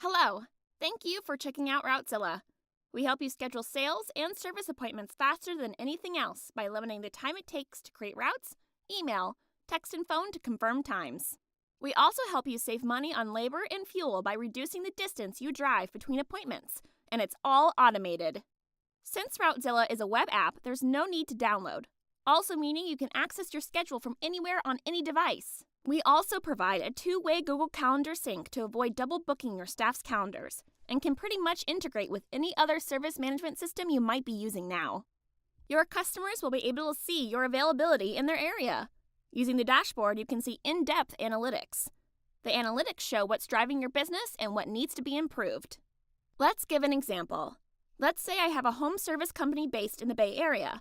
Hello. Thank you for checking out Routezilla. We help you schedule sales and service appointments faster than anything else by limiting the time it takes to create routes, email, text, and phone to confirm times. We also help you save money on labor and fuel by reducing the distance you drive between appointments, and it's all automated. Since Routezilla is a web app, there's no need to download, also meaning you can access your schedule from anywhere on any device. We also provide a two-way Google Calendar sync to avoid double booking your staff's calendars, and can pretty much integrate with any other service management system you might be using now. Your customers will be able to see your availability in their area. Using the dashboard, you can see in-depth analytics. The analytics show what's driving your business and what needs to be improved. Let's give an example. Let's say I have a home service company based in the Bay Area.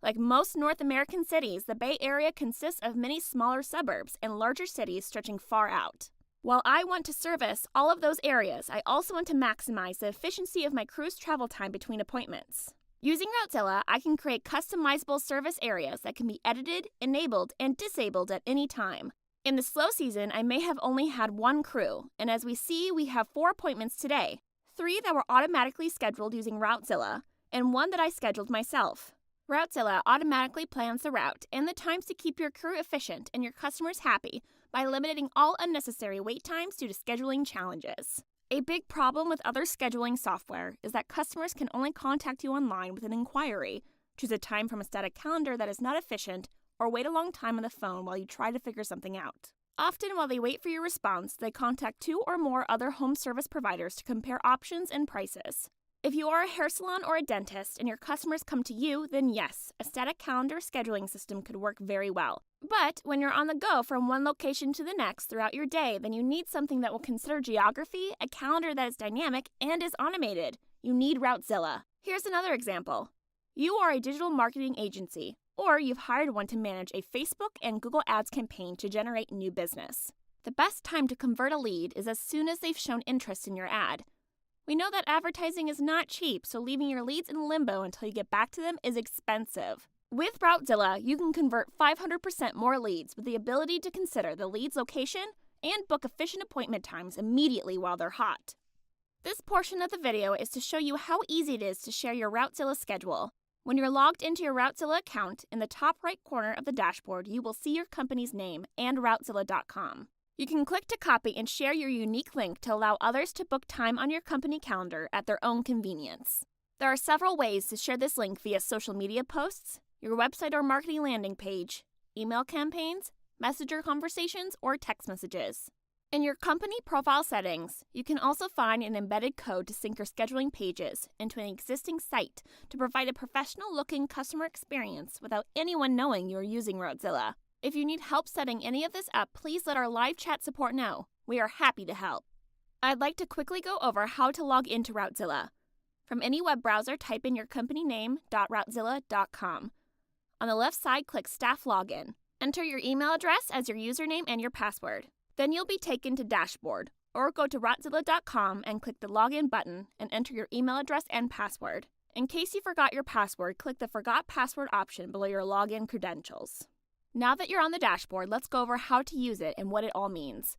Like most North American cities, the Bay Area consists of many smaller suburbs and larger cities stretching far out. While I want to service all of those areas, I also want to maximize the efficiency of my crew's travel time between appointments. Using Routezilla, I can create customizable service areas that can be edited, enabled, and disabled at any time. In the slow season, I may have only had one crew, and as we see, we have 4 appointments today, 3 that were automatically scheduled using Routezilla, and 1 that I scheduled myself. Routezilla automatically plans the route and the times to keep your crew efficient and your customers happy by limiting all unnecessary wait times due to scheduling challenges. A big problem with other scheduling software is that customers can only contact you online with an inquiry, choose a time from a static calendar that is not efficient, or wait a long time on the phone while you try to figure something out. Often, while they wait for your response, they contact 2 or more other home service providers to compare options and prices. If you are a hair salon or a dentist and your customers come to you, then yes, a static calendar scheduling system could work very well. But when you're on the go from one location to the next throughout your day, then you need something that will consider geography, a calendar that is dynamic and is automated. You need Routezilla. Here's another example. You are a digital marketing agency, or you've hired one to manage a Facebook and Google Ads campaign to generate new business. The best time to convert a lead is as soon as they've shown interest in your ad. We know that advertising is not cheap, so leaving your leads in limbo until you get back to them is expensive. With Routezilla, you can convert 500% more leads with the ability to consider the lead's location and book efficient appointment times immediately while they're hot. This portion of the video is to show you how easy it is to share your Routezilla schedule. When you're logged into your Routezilla account, in the top right corner of the dashboard, you will see your company's name and Routezilla.com. You can click to copy and share your unique link to allow others to book time on your company calendar at their own convenience. There are several ways to share this link via social media posts, your website or marketing landing page, email campaigns, messenger conversations, or text messages. In your company profile settings, you can also find an embedded code to sync your scheduling pages into an existing site to provide a professional-looking customer experience without anyone knowing you are using Routezilla. If you need help setting any of this up, please let our live chat support know. We are happy to help. I'd like to quickly go over how to log into Routezilla. From any web browser, type in your company name, .routezilla.com. On the left side, click Staff Login. Enter your email address as your username and your password. Then you'll be taken to Dashboard, or go to Routezilla.com and click the Login button and enter your email address and password. In case you forgot your password, click the Forgot Password option below your login credentials. Now that you're on the dashboard, let's go over how to use it and what it all means.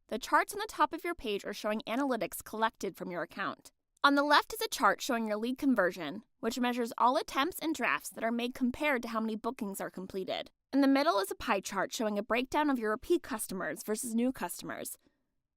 The charts on the top of your page are showing analytics collected from your account. On the left is a chart showing your lead conversion, which measures all attempts and drafts that are made compared to how many bookings are completed. In the middle is a pie chart showing a breakdown of your repeat customers versus new customers.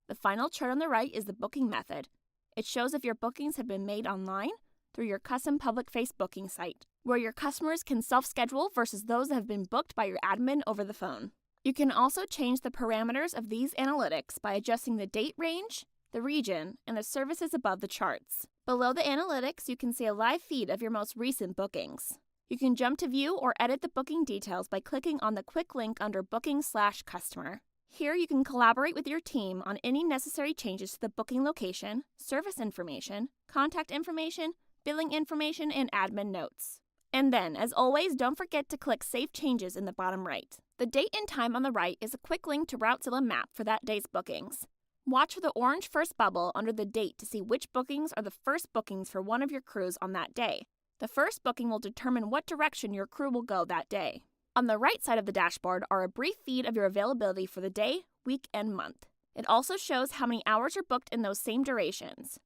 The final chart on the right is the booking method. It shows if your bookings have been made online, through your custom public face booking site, where your customers can self-schedule versus those that have been booked by your admin over the phone. You can also change the parameters of these analytics by adjusting the date range, the region, and the services above the charts. Below the analytics, you can see a live feed of your most recent bookings. You can jump to view or edit the booking details by clicking on the quick link under Booking/Customer. Here you can collaborate with your team on any necessary changes to the booking location, service information, contact information, billing information, and admin notes. And then, as always, don't forget to click Save Changes in the bottom right. The date and time on the right is a quick link to Routezilla map for that day's bookings. Watch for the orange first bubble under the date to see which bookings are the first bookings for one of your crews on that day. The first booking will determine what direction your crew will go that day. On the right side of the dashboard are a brief feed of your availability for the day, week, and month. It also shows how many hours are booked in those same durations.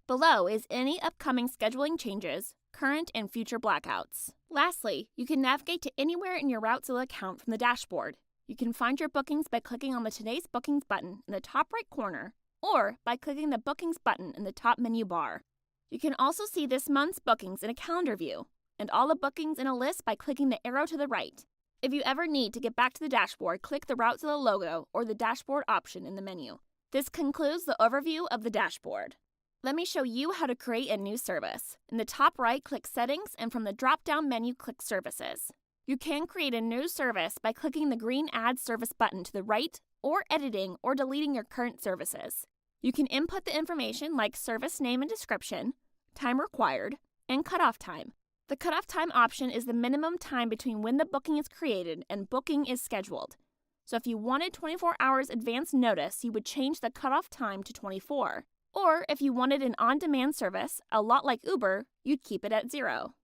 Below is any upcoming scheduling changes, current and future blackouts. Lastly, you can navigate to anywhere in your Routezilla account from the dashboard. You can find your bookings by clicking on the Today's Bookings button in the top right corner, or by clicking the Bookings button in the top menu bar. You can also see this month's bookings in a calendar view, and all the bookings in a list by clicking the arrow to the right. If you ever need to get back to the dashboard, click the Routezilla logo or the dashboard option in the menu. This concludes the overview of the dashboard. Let me show you how to create a new service. In the top right, click Settings, and from the drop-down menu, click Services. You can create a new service by clicking the green Add Service button to the right, or editing or deleting your current services. You can input the information like service name and description, time required, and cutoff time. The cutoff time option is the minimum time between when the booking is created and booking is scheduled. So if you wanted 24 hours advance notice, you would change the cutoff time to 24. Or if you wanted an on-demand service, a lot like Uber, you'd keep it at 0.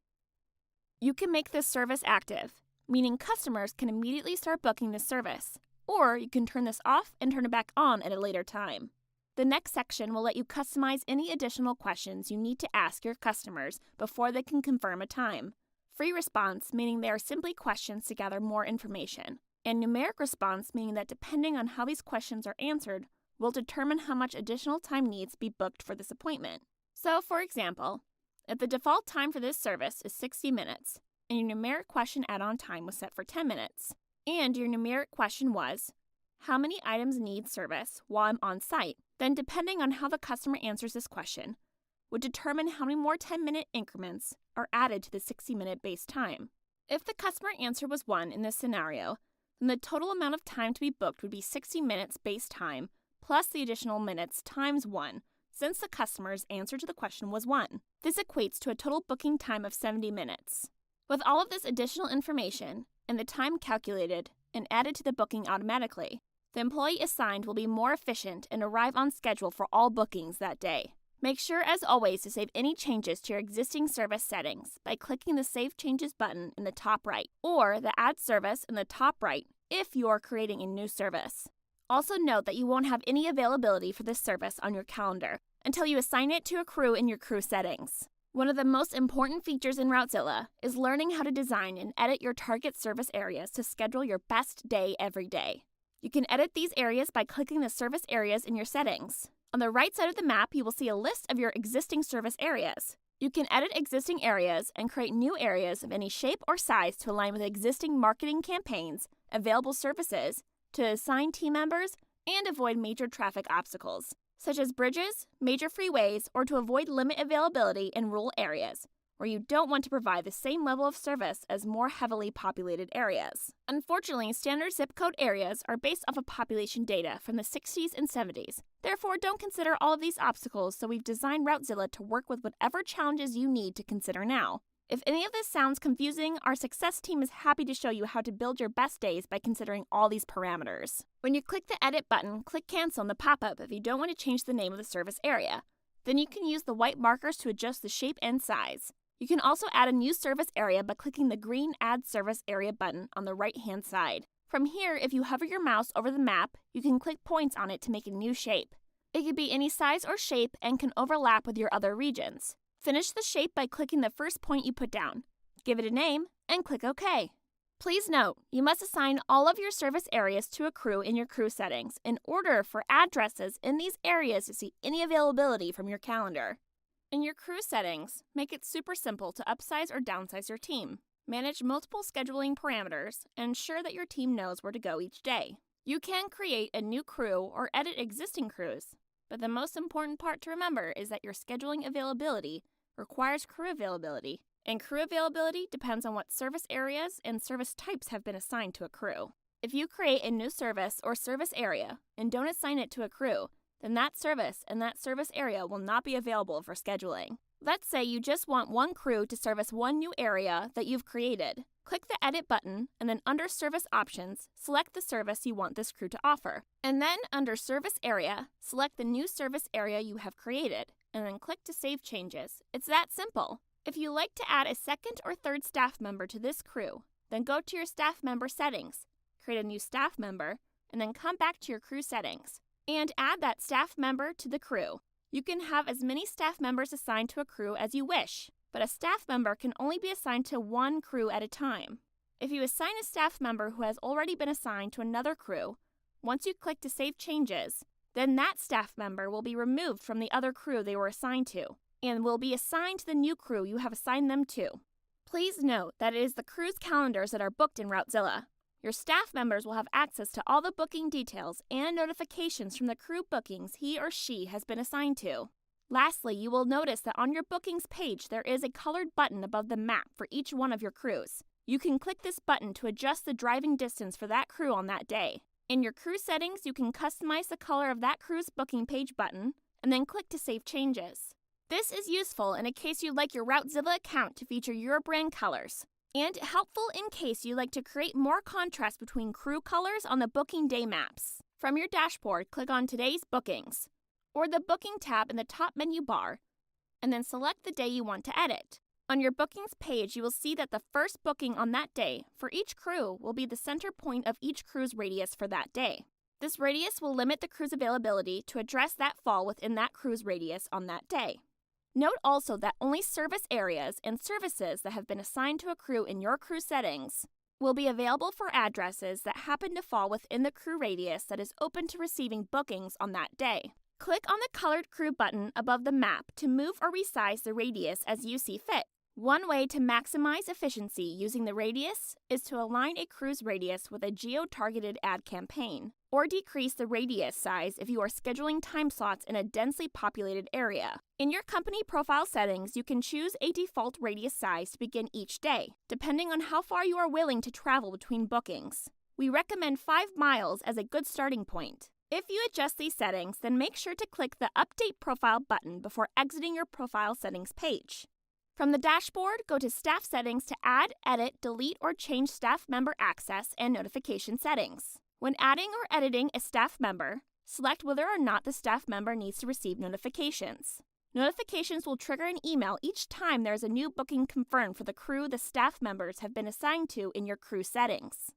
You can make this service active, meaning customers can immediately start booking this service. Or you can turn this off and turn it back on at a later time. The next section will let you customize any additional questions you need to ask your customers before they can confirm a time. Free response, meaning they are simply questions to gather more information. And numeric response, meaning that depending on how these questions are answered, will determine how much additional time needs to be booked for this appointment. So, for example, if the default time for this service is 60 minutes, and your numeric question add-on time was set for 10 minutes, and your numeric question was, how many items need service while I'm on site, then depending on how the customer answers this question, would determine how many more 10-minute increments are added to the 60-minute base time. If the customer answer was 1 in this scenario, then the total amount of time to be booked would be 60 minutes base time plus the additional minutes times 1, since the customer's answer to the question was 1. This equates to a total booking time of 70 minutes. With all of this additional information, and the time calculated and added to the booking automatically, the employee assigned will be more efficient and arrive on schedule for all bookings that day. Make sure, as always, to save any changes to your existing service settings by clicking the Save Changes button in the top right, or the Add Service in the top right if you are creating a new service. Also note that you won't have any availability for this service on your calendar until you assign it to a crew in your crew settings. One of the most important features in Routezilla is learning how to design and edit your target service areas to schedule your best day every day. You can edit these areas by clicking the service areas in your settings. On the right side of the map, you will see a list of your existing service areas. You can edit existing areas and create new areas of any shape or size to align with existing marketing campaigns, available services, to assign team members, and avoid major traffic obstacles, such as bridges, major freeways, or to avoid limit availability in rural areas, where you don't want to provide the same level of service as more heavily populated areas. Unfortunately, standard zip code areas are based off of population data from the 60s and 70s. Therefore, don't consider all of these obstacles, so we've designed Routezilla to work with whatever challenges you need to consider now. If any of this sounds confusing, our success team is happy to show you how to build your best days by considering all these parameters. When you click the Edit button, click Cancel in the pop-up if you don't want to change the name of the service area. Then you can use the white markers to adjust the shape and size. You can also add a new service area by clicking the green Add Service Area button on the right-hand side. From here, if you hover your mouse over the map, you can click points on it to make a new shape. It could be any size or shape and can overlap with your other regions. Finish the shape by clicking the first point you put down. Give it a name, and click OK. Please note, you must assign all of your service areas to a crew in your crew settings in order for addresses in these areas to see any availability from your calendar. In your crew settings, make it super simple to upsize or downsize your team. Manage multiple scheduling parameters and ensure that your team knows where to go each day. You can create a new crew or edit existing crews, but the most important part to remember is that your scheduling availability requires crew availability, and crew availability depends on what service areas and service types have been assigned to a crew. If you create a new service or service area and don't assign it to a crew, then that service and that service area will not be available for scheduling. Let's say you just want one crew to service one new area that you've created. Click the Edit button, and then under Service Options, select the service you want this crew to offer. And then under Service Area, select the new service area you have created, and then click to save changes. It's that simple. If you like to add a second or third staff member to this crew, then go to your staff member settings, create a new staff member, and then come back to your crew settings. and add that staff member to the crew. You can have as many staff members assigned to a crew as you wish, but a staff member can only be assigned to one crew at a time. If you assign a staff member who has already been assigned to another crew, once you click to save changes, then that staff member will be removed from the other crew they were assigned to, and will be assigned to the new crew you have assigned them to. Please note that it is the crew's calendars that are booked in Routezilla. Your staff members will have access to all the booking details and notifications from the crew bookings he or she has been assigned to. Lastly, you will notice that on your bookings page there is a colored button above the map for each one of your crews. You can click this button to adjust the driving distance for that crew on that day. In your crew settings, you can customize the color of that crew's booking page button, and then click to save changes. This is useful in case you'd like your Routezilla account to feature your brand colors, and helpful in case you like to create more contrast between crew colors on the booking day maps. From your dashboard, click on Today's Bookings, or the Booking tab in the top menu bar, and then select the day you want to edit. On your bookings page, you will see that the first booking on that day for each crew will be the center point of each crew's radius for that day. This radius will limit the crew's availability to address that fall within that crew's radius on that day. Note also that only service areas and services that have been assigned to a crew in your crew settings will be available for addresses that happen to fall within the crew radius that is open to receiving bookings on that day. Click on the colored crew button above the map to move or resize the radius as you see fit. One way to maximize efficiency using the radius is to align a crew's radius with a geo-targeted ad campaign, or decrease the radius size if you are scheduling time slots in a densely populated area. In your company profile settings, you can choose a default radius size to begin each day, depending on how far you are willing to travel between bookings. We recommend 5 miles as a good starting point. If you adjust these settings, then make sure to click the Update Profile button before exiting your profile settings page. From the dashboard, go to Staff Settings to add, edit, delete, or change staff member access and notification settings. When adding or editing a staff member, select whether or not the staff member needs to receive notifications. Notifications will trigger an email each time there is a new booking confirmed for the crew the staff members have been assigned to in your crew settings.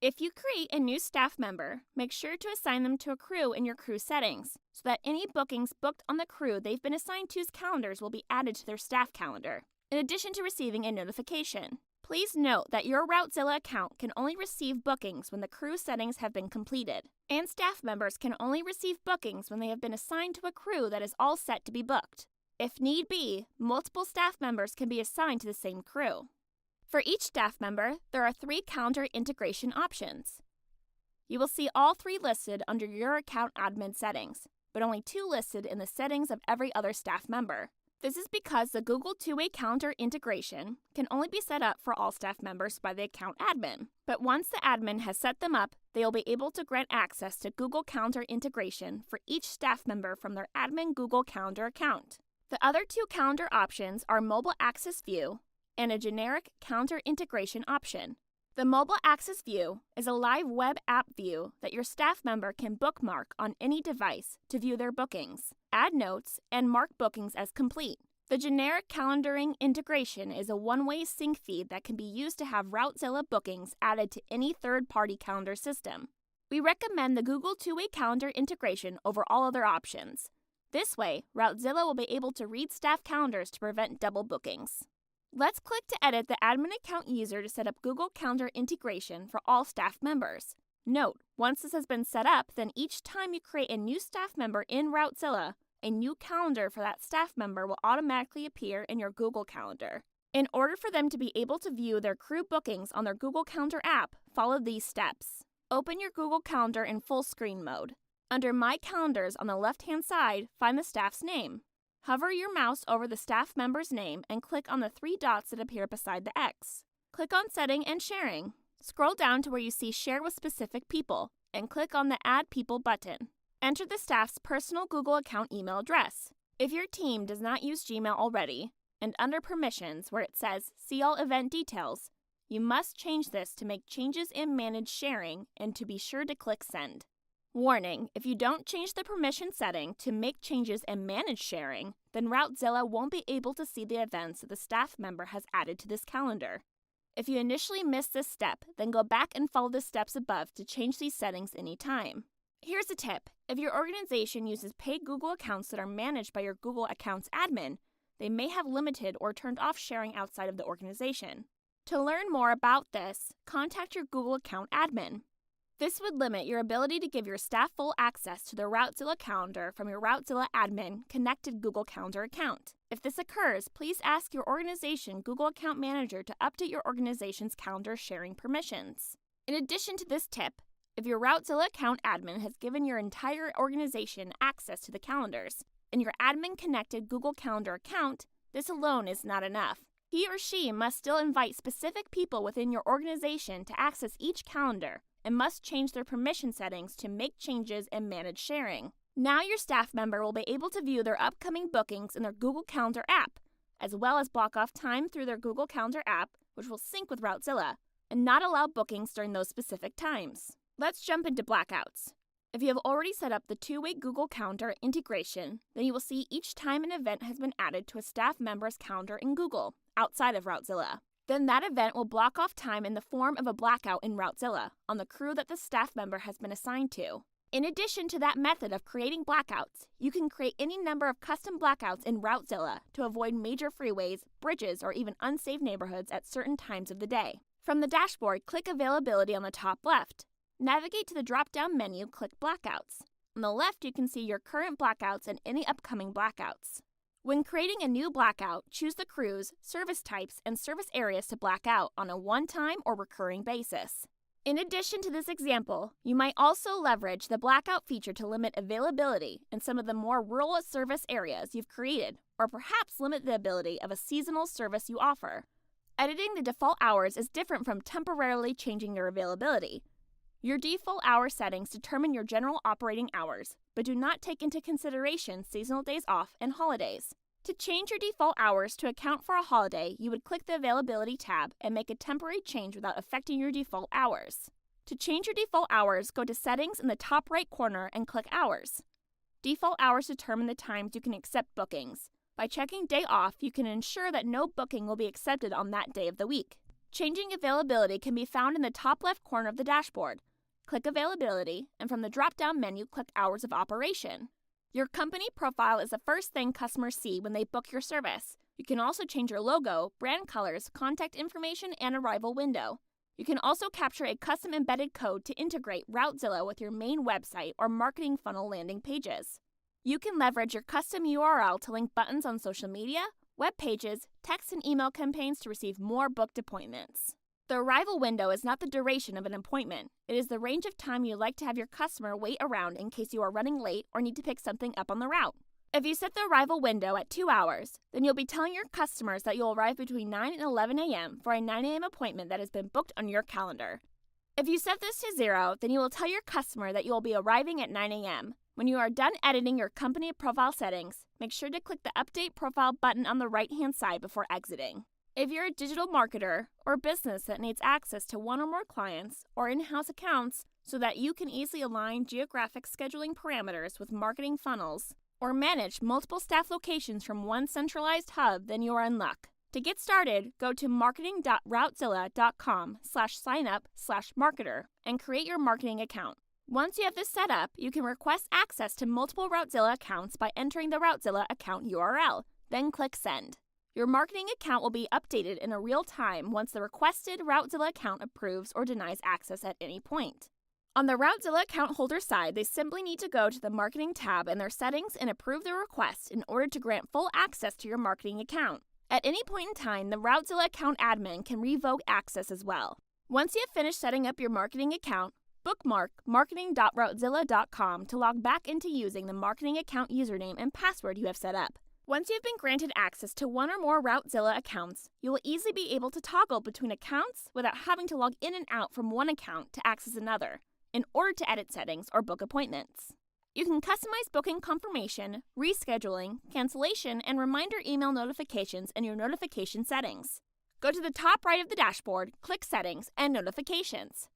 If you create a new staff member, make sure to assign them to a crew in your crew settings, so that any bookings booked on the crew they've been assigned to's calendars will be added to their staff calendar, in addition to receiving a notification. Please note that your Routezilla account can only receive bookings when the crew settings have been completed, and staff members can only receive bookings when they have been assigned to a crew that is all set to be booked. If need be, multiple staff members can be assigned to the same crew. For each staff member, there are 3 calendar integration options. You will see all 3 listed under your account admin settings, but only 2 listed in the settings of every other staff member. This is because the Google two-way calendar integration can only be set up for all staff members by the account admin. But once the admin has set them up, they will be able to grant access to Google Calendar integration for each staff member from their admin Google Calendar account. The other 2 calendar options are Mobile Access View and a generic calendar integration option. The Mobile Access View is a live web app view that your staff member can bookmark on any device to view their bookings, add notes, and mark bookings as complete. The generic calendaring integration is a one-way sync feed that can be used to have Routezilla bookings added to any third-party calendar system. We recommend the Google two-way calendar integration over all other options. This way, Routezilla will be able to read staff calendars to prevent double bookings. Let's click to edit the admin account user to set up Google Calendar integration for all staff members. Note, once this has been set up, then each time you create a new staff member in Routezilla, a new calendar for that staff member will automatically appear in your Google Calendar. In order for them to be able to view their crew bookings on their Google Calendar app, follow these steps. Open your Google Calendar in full screen mode. Under My Calendars on the left-hand side, find the staff's name. Hover your mouse over the staff member's name and click on the 3 dots that appear beside the X. Click on Setting and Sharing. Scroll down to where you see Share with Specific People and click on the Add People button. Enter the staff's personal Google account email address. If your team does not use Gmail already, and under Permissions where it says See All Event Details, you must change this to make changes in Manage Sharing and to be sure to click Send. Warning, if you don't change the permission setting to make changes and manage sharing, then Routezilla won't be able to see the events that the staff member has added to this calendar. If you initially missed this step, then go back and follow the steps above to change these settings anytime. Here's a tip. If your organization uses paid Google accounts that are managed by your Google Accounts admin, they may have limited or turned off sharing outside of the organization. To learn more about this, contact your Google Account admin. This would limit your ability to give your staff full access to the Routezilla calendar from your Routezilla admin connected Google Calendar account. If this occurs, please ask your organization Google Account Manager to update your organization's calendar sharing permissions. In addition to this tip, if your Routezilla account admin has given your entire organization access to the calendars in your admin connected Google Calendar account, this alone is not enough. He or she must still invite specific people within your organization to access each calendar and must change their permission settings to make changes and manage sharing. Now your staff member will be able to view their upcoming bookings in their Google Calendar app, as well as block off time through their Google Calendar app, which will sync with Routezilla, and not allow bookings during those specific times. Let's jump into blackouts. If you have already set up the two-way Google Calendar integration, then you will see each time an event has been added to a staff member's calendar in Google, outside of Routezilla. Then that event will block off time in the form of a blackout in Routezilla on the crew that the staff member has been assigned to. In addition to that method of creating blackouts, you can create any number of custom blackouts in Routezilla to avoid major freeways, bridges, or even unsafe neighborhoods at certain times of the day. From the dashboard, click Availability on the top left. Navigate to the drop-down menu, click Blackouts. On the left, you can see your current blackouts and any upcoming blackouts. When creating a new blackout, choose the crews, service types, and service areas to black out on a one-time or recurring basis. In addition to this example, you might also leverage the blackout feature to limit availability in some of the more rural service areas you've created, or perhaps limit the ability of a seasonal service you offer. Editing the default hours is different from temporarily changing your availability. Your default hour settings determine your general operating hours, but do not take into consideration seasonal days off and holidays. To change your default hours to account for a holiday, you would click the Availability tab and make a temporary change without affecting your default hours. To change your default hours, go to Settings in the top right corner and click Hours. Default hours determine the times you can accept bookings. By checking Day Off, you can ensure that no booking will be accepted on that day of the week. Changing availability can be found in the top left corner of the dashboard. Click Availability, and from the drop-down menu, click Hours of Operation. Your company profile is the first thing customers see when they book your service. You can also change your logo, brand colors, contact information, and arrival window. You can also capture a custom embedded code to integrate Routezilla with your main website or marketing funnel landing pages. You can leverage your custom URL to link buttons on social media, web pages, text and email campaigns to receive more booked appointments. The arrival window is not the duration of an appointment. It is the range of time you'd like to have your customer wait around in case you are running late or need to pick something up on the route. If you set the arrival window at 2 hours, then you'll be telling your customers that you'll arrive between 9 and 11 a.m. for a 9 a.m. appointment that has been booked on your calendar. If you set this to 0, then you will tell your customer that you will be arriving at 9 a.m. When you are done editing your company profile settings, make sure to click the Update Profile button on the right-hand side before exiting. If you're a digital marketer or business that needs access to one or more clients or in-house accounts so that you can easily align geographic scheduling parameters with marketing funnels or manage multiple staff locations from one centralized hub, then you are in luck. To get started, go to marketing.routezilla.com/signup/marketer and create your marketing account. Once you have this set up, you can request access to multiple Routezilla accounts by entering the Routezilla account URL, then click Send. Your marketing account will be updated in real time once the requested Routezilla account approves or denies access at any point. On the Routezilla account holder side, they simply need to go to the Marketing tab in their settings and approve the request in order to grant full access to your marketing account. At any point in time, the Routezilla account admin can revoke access as well. Once you have finished setting up your marketing account, bookmark marketing.routezilla.com to log back into using the marketing account username and password you have set up. Once you have been granted access to one or more Routezilla accounts, you will easily be able to toggle between accounts without having to log in and out from one account to access another in order to edit settings or book appointments. You can customize booking confirmation, rescheduling, cancellation, and reminder email notifications in your notification settings. Go to the top right of the dashboard, click Settings and Notifications.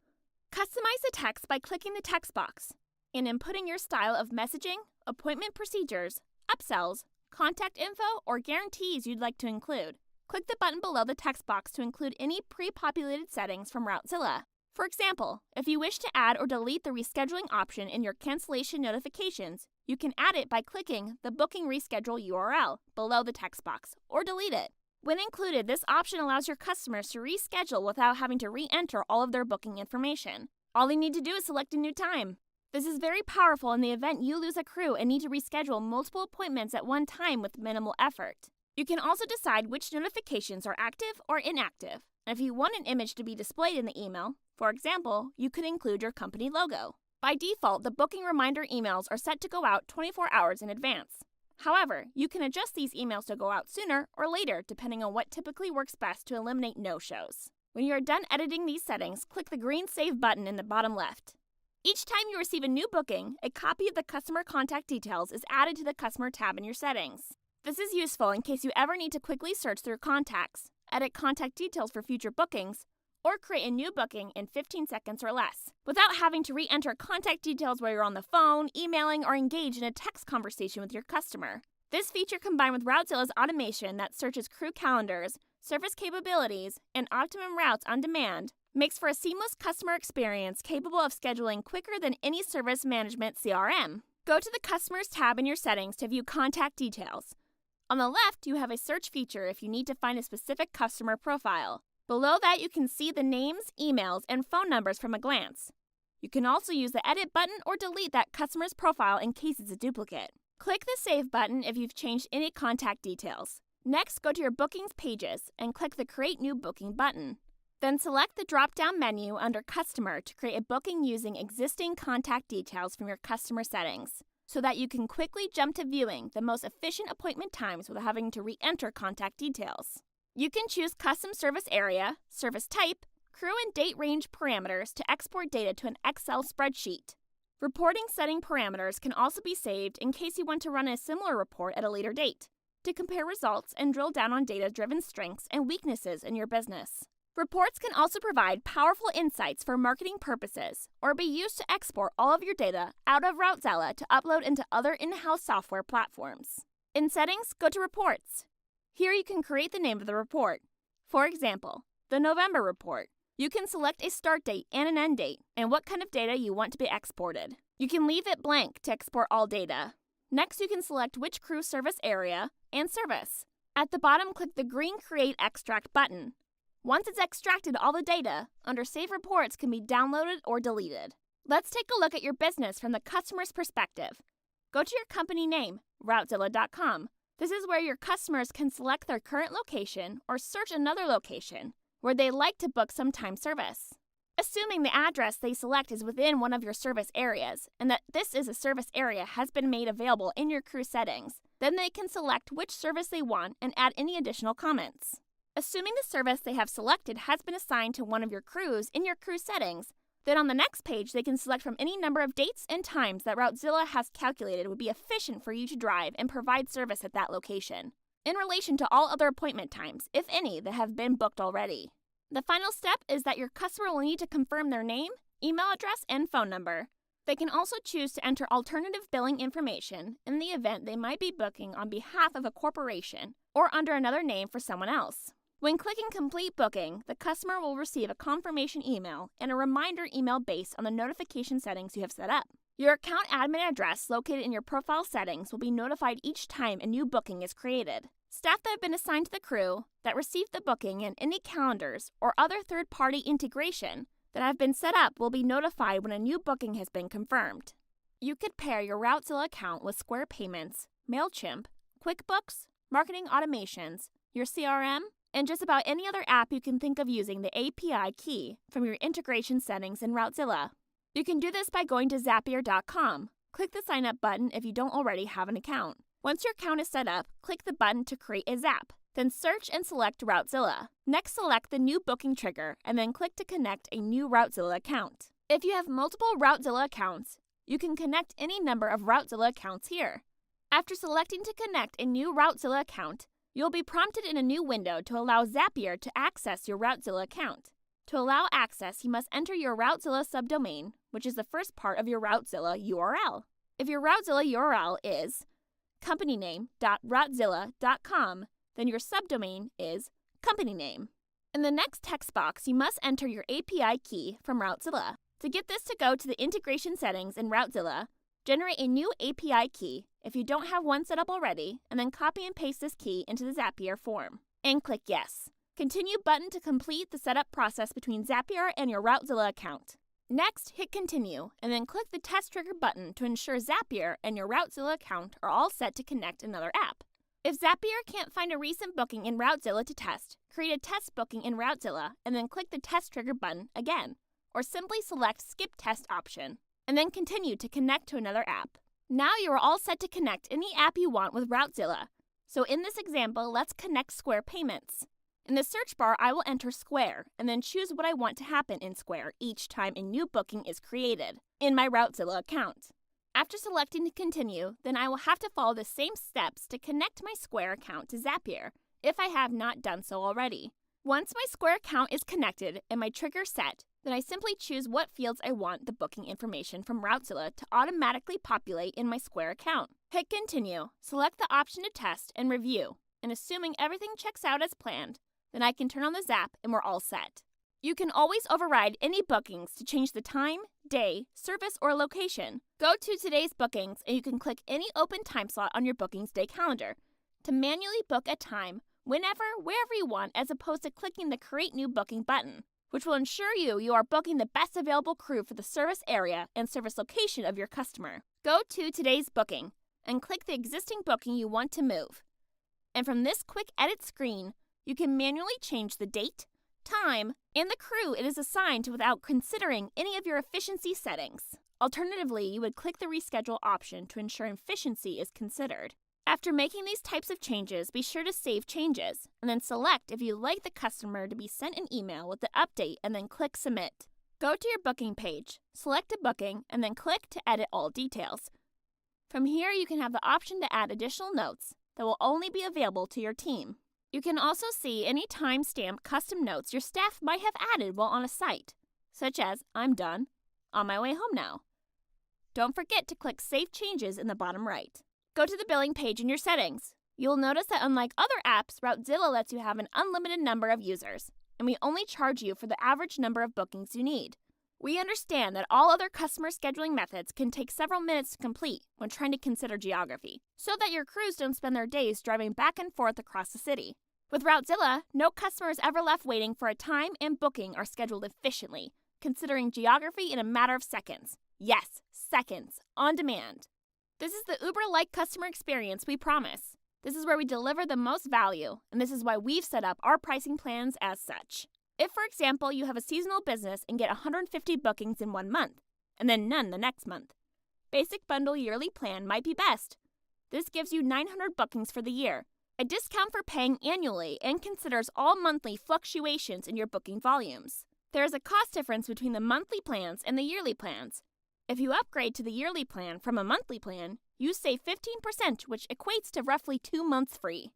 Customize the text by clicking the text box and inputting your style of messaging, appointment procedures, upsells, contact info, or guarantees you'd like to include. Click the button below the text box to include any pre-populated settings from Routezilla. For example, if you wish to add or delete the rescheduling option in your cancellation notifications, you can add it by clicking the Booking Reschedule URL below the text box, or delete it. When included, this option allows your customers to reschedule without having to re-enter all of their booking information. All they need to do is select a new time. This is very powerful in the event you lose a crew and need to reschedule multiple appointments at one time with minimal effort. You can also decide which notifications are active or inactive. And if you want an image to be displayed in the email, for example, you could include your company logo. By default, the booking reminder emails are set to go out 24 hours in advance. However, you can adjust these emails to go out sooner or later depending on what typically works best to eliminate no-shows. When you are done editing these settings, click the green Save button in the bottom left. Each time you receive a new booking, a copy of the customer contact details is added to the Customer tab in your settings. This is useful in case you ever need to quickly search through contacts, edit contact details for future bookings, or create a new booking in 15 seconds or less, without having to re-enter contact details while you're on the phone, emailing, or engage in a text conversation with your customer. This feature, combined with Routezilla's automation that searches crew calendars, service capabilities, and optimum routes on demand, makes for a seamless customer experience capable of scheduling quicker than any service management CRM. Go to the Customers tab in your settings to view contact details. On the left, you have a search feature if you need to find a specific customer profile. Below that, you can see the names, emails, and phone numbers from a glance. You can also use the Edit button or delete that customer's profile in case it's a duplicate. Click the Save button if you've changed any contact details. Next, go to your Bookings pages and click the Create New Booking button. Then select the drop-down menu under Customer to create a booking using existing contact details from your customer settings, so that you can quickly jump to viewing the most efficient appointment times without having to re-enter contact details. You can choose custom service area, service type, crew and date range parameters to export data to an Excel spreadsheet. Reporting setting parameters can also be saved in case you want to run a similar report at a later date, to compare results and drill down on data-driven strengths and weaknesses in your business. Reports can also provide powerful insights for marketing purposes or be used to export all of your data out of Routezilla to upload into other in-house software platforms. In Settings, go to Reports. Here you can create the name of the report. For example, the November report. You can select a start date and an end date and what kind of data you want to be exported. You can leave it blank to export all data. Next, you can select which crew service area and service. At the bottom, click the green Create Extract button. Once it's extracted, all the data under Save Reports can be downloaded or deleted. Let's take a look at your business from the customer's perspective. Go to your company name, Routezilla.com. This is where your customers can select their current location or search another location where they'd like to book some time service. Assuming the address they select is within one of your service areas and that this is a service area has been made available in your crew settings, then they can select which service they want and add any additional comments. Assuming the service they have selected has been assigned to one of your crews in your crew settings, then on the next page they can select from any number of dates and times that Routezilla has calculated would be efficient for you to drive and provide service at that location, in relation to all other appointment times, if any, that have been booked already. The final step is that your customer will need to confirm their name, email address, and phone number. They can also choose to enter alternative billing information in the event they might be booking on behalf of a corporation or under another name for someone else. When clicking Complete Booking, the customer will receive a confirmation email and a reminder email based on the notification settings you have set up. Your account admin address located in your profile settings will be notified each time a new booking is created. Staff that have been assigned to the crew that received the booking and any calendars or other third-party integration that have been set up will be notified when a new booking has been confirmed. You could pair your Routezilla account with Square Payments, MailChimp, QuickBooks, marketing automations, your CRM, and just about any other app you can think of using the API key from your integration settings in Routezilla. You can do this by going to Zapier.com. Click the Sign Up button if you don't already have an account. Once your account is set up, click the button to create a Zap. Then search and select Routezilla. Next, select the New Booking trigger and then click to connect a new Routezilla account. If you have multiple Routezilla accounts, you can connect any number of Routezilla accounts here. After selecting to connect a new Routezilla account, you'll be prompted in a new window to allow Zapier to access your Routezilla account. To allow access, you must enter your Routezilla subdomain, which is the first part of your Routezilla URL. If your Routezilla URL is companyname.routezilla.com, then your subdomain is company name. In the next text box, you must enter your API key from Routezilla. To get this to go to the integration settings in Routezilla, generate a new API key if you don't have one set up already, and then copy and paste this key into the Zapier form. And click Yes. Continue button to complete the setup process between Zapier and your Routezilla account. Next, hit Continue, and then click the Test Trigger button to ensure Zapier and your Routezilla account are all set to connect another app. If Zapier can't find a recent booking in Routezilla to test, create a test booking in Routezilla and then click the Test Trigger button again, or simply select Skip Test option, and then continue to connect to another app. Now you are all set to connect any app you want with Routezilla. So in this example, let's connect Square Payments. In the search bar, I will enter Square and then choose what I want to happen in Square each time a new booking is created in my Routezilla account. After selecting to continue, then I will have to follow the same steps to connect my Square account to Zapier if I have not done so already. Once my Square account is connected and my trigger set, then I simply choose what fields I want the booking information from Routezilla to automatically populate in my Square account. Hit Continue, select the option to test and review, and assuming everything checks out as planned, then I can turn on the Zap and we're all set. You can always override any bookings to change the time, day, service, or location. Go to today's bookings and you can click any open time slot on your bookings day calendar to manually book a time whenever, wherever you want, as opposed to clicking the Create New Booking button, which will ensure you are booking the best available crew for the service area and service location of your customer. Go to today's booking and click the existing booking you want to move. And from this quick edit screen, you can manually change the date, time, and the crew it is assigned to without considering any of your efficiency settings. Alternatively, you would click the Reschedule option to ensure efficiency is considered. After making these types of changes, be sure to save changes, and then select if you'd like the customer to be sent an email with the update and then click Submit. Go to your booking page, select a booking, and then click to edit all details. From here, you can have the option to add additional notes that will only be available to your team. You can also see any time-stamped custom notes your staff might have added while on a site, such as, I'm done, on my way home now. Don't forget to click Save Changes in the bottom right. Go to the billing page in your settings. You'll notice that unlike other apps, Routezilla lets you have an unlimited number of users, and we only charge you for the average number of bookings you need. We understand that all other customer scheduling methods can take several minutes to complete when trying to consider geography, so that your crews don't spend their days driving back and forth across the city. With Routezilla, no customer is ever left waiting for a time, and booking are scheduled efficiently, considering geography in a matter of seconds. Yes, seconds, on demand. This is the Uber-like customer experience we promise. This is where we deliver the most value, and this is why we've set up our pricing plans as such. If, for example, you have a seasonal business and get 150 bookings in 1 month, and then none the next month, Basic Bundle Yearly Plan might be best. This gives you 900 bookings for the year, a discount for paying annually, and considers all monthly fluctuations in your booking volumes. There is a cost difference between the monthly plans and the yearly plans. If you upgrade to the yearly plan from a monthly plan, you save 15%, which equates to roughly 2 months free.